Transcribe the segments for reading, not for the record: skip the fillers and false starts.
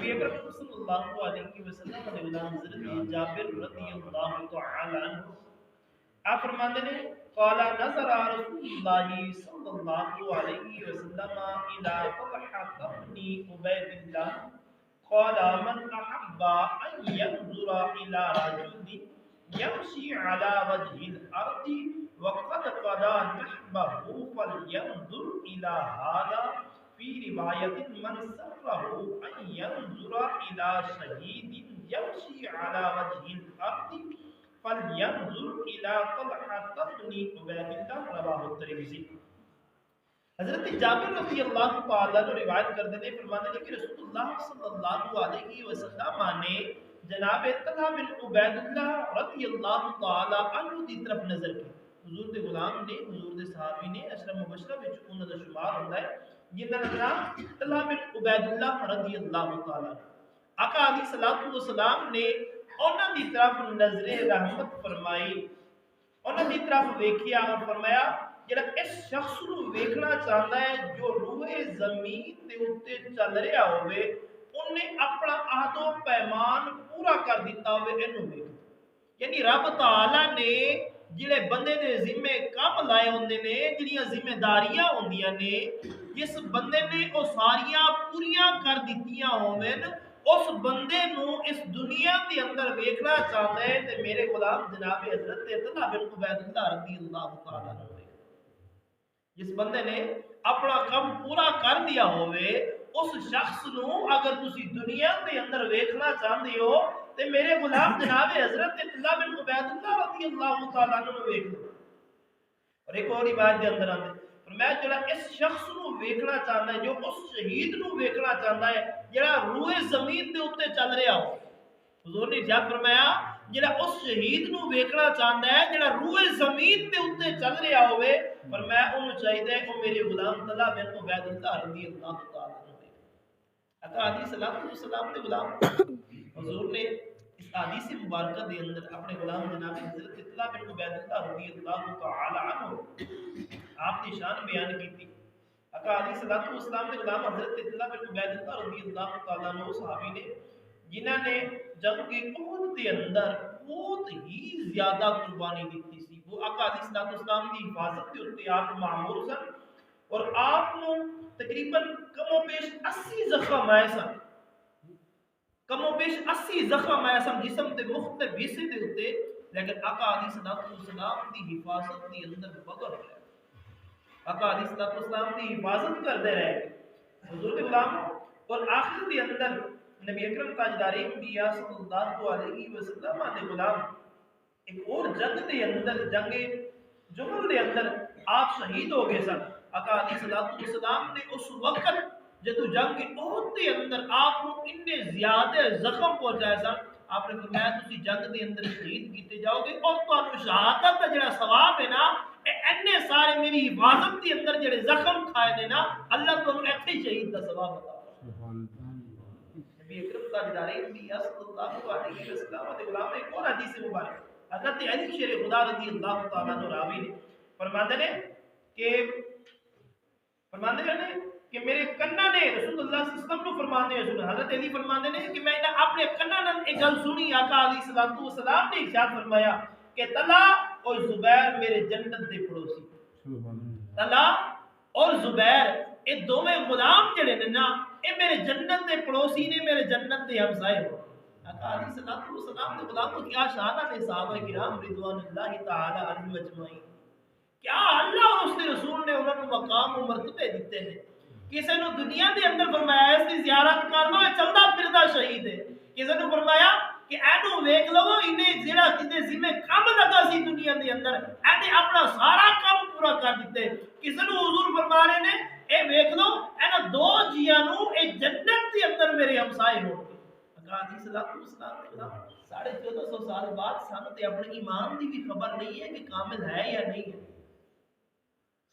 نبی اکرم صلی اللہ علیہ وسلم نے غلام حضرت جابر رضی اللہ تعالی عنہ آپ فرماتے ہیں قال نظر رسول اللہ صلی اللہ علیہ وسلم الى طلحة بن عبید اللہ قال من احب ان ينظر الى رجل يمشي على وجه الارض وقد قضى نحبه فلينظر الى هذا في رواية من سره ان ينظر الى شهيد يمشي على وجه الارض فَلْيَنْظُرْ إِلَىٰ طَلْحَةَ بْنِ عُبَيْدِ اللَّهِ رواہ الترمذی۔ حضرت جابر رضی اللہ تعالیٰ نے روایت کرتے ہیں فرماتے ہیں کہ رسول اللہ صلی اللہ علیہ وسلم نے جناب طلحہ بن عبید اللہ رضی اللہ تعالیٰ عنہ کی طرف نظر کی۔ حضور دے غلام نے، حضور دے صحابی نے، اشرف مبشرہ وچ انہاں دا شمار ہوندا ہے جنہاں دا نام طلحہ بن عبید اللہ رضی اللہ تعالیٰ۔ آقا علیہ الصلوۃ والسلام نے انہاں دی طرف نظر رحمت فرمائی، انہاں دی طرف ویکھیا اور فرمایا جڑا اس شخص نو ویکھنا چاہتا ہے جو روئے زمین دے اوتے چل رہا ہوئے انہیں اپنا عہد و پیمان پورا کر دیتا ہوئے اینو ویکھ۔ یعنی رب تعالی نے جڑے بندے دے ذمے کام لائے ہوندے نے، جڑیاں ذمہ داریاں ہوندیاں نے، جس بندے نے او ساریاں پوریاں کر دتیاں ہوویں اس بندے نو اس دنیا کے اندر ویکھنا چاہتا ہے تے میرے غلام جناب حضرت طلحہ بن عبید اللہ رضی اللہ تعالی عنہ، جس بندے نے اپنا کام پورا کر دیا ہوئے اس شخص نو اگر تسی دنیا کے اندر ویکھنا چاہتے ہو تے میرے غلام جناب حضرت طلحہ بن عبید اللہ رضی اللہ تعالی عنہ ویکھ لو۔ اور ایک اور روایت دے اندر آتے میں جڑا اس شخص نو ویکھنا چاہتا ہے، جو اس شہید نو ویکھنا چاہتا ہے جڑا روئے زمین دے اوتے چل رہا ہو، حضور نے ارشاد فرمایا جڑا اس شہید نو ویکھنا چاہتا ہے جڑا روئے زمین دے اوتے چل رہا ہوئے، فرمایا انہوں چاہیے کہ میرے غلام طلحہ بن عبید اللہ رضی اللہ تعالی عنہ۔ آقا علیہ الصلوۃ والسلام نے غلام حضور نے اس حدیث مبارکہ دے اندر اپنے غلام جناب حضرت طلحہ بن عبید اللہ رضی اللہ تعالی عنہ آپ کی شان بیان کی تھی۔ آقا علیہ الصلوۃ والسلام نے غلام حضرت طلحہ بن عبید اللہ رضی اللہ تعالی عنہ صحابی نے جنہاں نے جنگ احد کے اندر بہت ہی زیادہ قربانی دیتی سی، وہ آقا علیہ الصلوۃ والسلام کی حفاظت کے اوتے آپ معمور سن اور آپ نو تقریباً کم و بیش 80 زخم آئے سن، کم و بیش 80 زخم آئے سن جسم کے مختلف حصے دے اوتے، لیکن آقا علیہ الصلوۃ والسلام کی حفاظت کے اندر بغیر ہے، آقا علیہ الصلوۃ والسلام کی حفاظت کرتے رہے حضور کے غلام۔ اور آخر کے اندر نبی اکرم تاجدار انبیاء صلی اللہ علیہ وسلم کے غلام ایک اور جنگ کے اندر، جنگ جمل کے اندر آپ شہید ہو گئے سن۔ آقا علیہ الصلوۃ والسلام نے اس وقت جدو جنگ احد کے اندر آپ کو اتنے زیادہ زخم پہنچائے سن، آپ نے فرمایا تسی جنگ کے اندر شہید کیتے جاؤ گے اور تانوں شہادت کا جڑا ثواب ہے نا اینے سارے میری حفاظت کے اندر جڑے زخم کھائے نے نا اللہ تانوں ایتھے ہی شہید کا ثواب عطا نبی اکرم تاجدار انبیاء صلی اللہ علیہ وسلم کے غلام ایک اور حدیث مبارک حضرت علی شیر خدا رضی اللہ تعالیٰ عنہ راوی نے فرماتے ہیں کہ میرے کنا نے رسول اللہ صلی اللہ علیہ وسلم کو فرماتے ہیں سنا، حضرت علی فرماتے ہیں کہ میں نے اپنے کنا نے ایک گل سنی، آقا علیہ الصلوۃ والسلام نے ارشاد فرمایا کہ طلحہ اور زبیر میرے جنت دے پڑوسی، طلحہ اور زبیر اے دوویں غلام جڑے نے نا اے میرے جنت دے پڑوسی نے، میرے جنت دے ہمسائے ہو۔ آقا علیہ الصلوۃ والسلام نے غلام کو کیا شان ہے صحابہ کرام رضوان اللہ تعالی علیہم اجمعین، کیا اللہ اور اس کے رسول نے انہوں کو مقام و مرتبے دیتے ہیں۔ کسی نے دنیا دے اندر فرمایا اس کی زیارت کر لو، یہ چلتا پھرتا شہید ہے، کسی نے فرمایا کہ اینو ویکھ لو انہیں جڑا کتے ذمہ کام لگا سی دنیا دے اندر اینے اپنا سارا کام پورا کر دیتے، کسی نے حضور فرما رہے نے اے ویکھ لو اینا دو جیاں نو اے جنت دے اندر میرے ہمسائے ہو گے۔ آقا علیہ الصلوۃ والسلام نے کہا 1450 سال بعد سانوں تے اپنے ایمان دی بھی خبر نہیں ہے کہ کامل ہے یا نہیں ہے،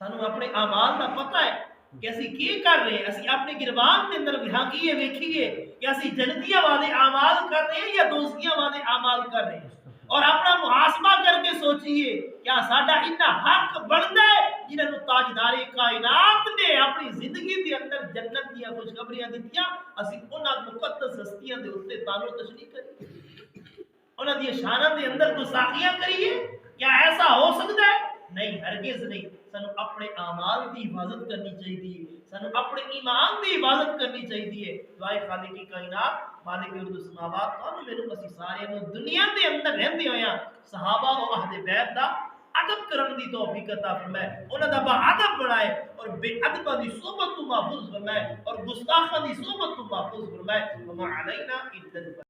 سانوں اپنے اعمال دا پتہ ہے کہ اسی کی کر رہے ہیں، اسی اپنے گربان کے اندر ویکھیے کہ اسی جنتیاں والے اعمال کر رہے ہیں یا دوزخیاں والے اعمال کر رہے ہیں۔ اور اپنا محاسبہ کر کے سوچئے کیا ساڈا اتنا حق بندا ہے جنہاں تاجدار کائنات نے اپنی زندگی دے اندر جنت دیا خوشخبریاں دتیاں اسی انہاں مقدس ہستیاں دے اوتے تعلق تشریح کریے انہاں دی شاناں دے اندر گستاخیاں کریے کیا ایسا ہو سکتا ہے نہیں ہرگز نہیں سانو اپنے اعمال کی حفاظت کرنی چاہیے سانو اپنے ایمان کی حفاظت کرنی چاہیے دعائے خالق کی کائنات مالک ارض السماوات اور میرے اسی سارے نو دنیا دے اندر رہندے ہویاں صحابہ و اہل بیت دا ادب کرن دی توفیق عطا فرمائے انہاں دا با ادب بنائے اور بے ادباں دی صحبت تو محفوظ فرمائے اور گستاخاں دی صحبت تو محفوظ فرمائے وما علینا الا